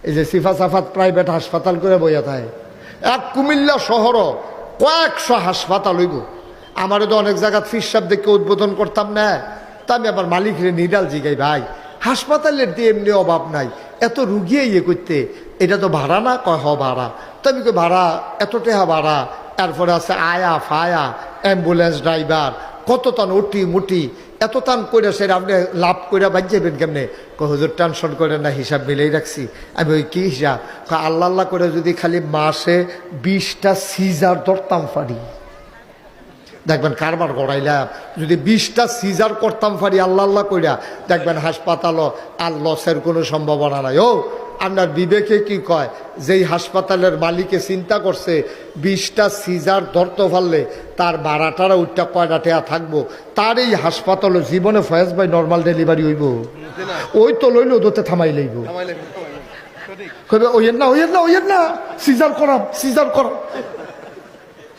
এই যে সিফা সাফাত প্রাইভেট হাসপাতাল করে বইয়া থাকে, এক কুমিল্লা শহরও কয়েকশো হাসপাতাল হইব। আমারও তো অনেক জায়গা ফিরসাব দেখে উদ্বোধন করতাম না, তা আমি আবার মালিকরে নিডাল জিগাই, ভাই হাসপাতালের দিয়ে এমনি অভাব নাই, এত রুগী ইয়ে করতে এটা তো ভাড়া না? কয় হ ভাড়া। তো আমি কই ভাড়া এত টাকা ভাড়া, এরপরে আছে আয়া ফায়া, অ্যাম্বুলেন্স ড্রাইভার, কত তান ওটি মুটি, এত তান করে সে আপনি লাভ করে বাজ যাবেন কেমনে? হুজুর টেনশন করে না, হিসাব মিলেই রাখছি। আমি ওই কি হিসাব? আল্লাহ আল্লাহ করে যদি খালি মাসে 20টা সিজার ধরতাম পারি, দেখবেন কারবার গড়াইলাম। যদি 20টা সিজার করতাম পারি আল্লাহ আল্লাহ কইরা, দেখবেন হাসপাতালও আর লসের কোনো সম্ভাবনা নাই। ও আপনার বিবেকে কি কয়? যেই হাসপাতালের মালিকে চিন্তা করছে 20টা সিজার ধরতে পারলে তার ভাড়াটারা উঠটা কয়টা টেয়া থাকবো, তার এই হাসপাতালও জীবনে ফয়েজ ভাই নর্মাল ডেলিভারি হইব? ওই তো লইল ওদতে থামাই লইব, কইবে ওইয়ের না ওইয়ের না ওইয়ের না, সিজার করাম সিজার করাম।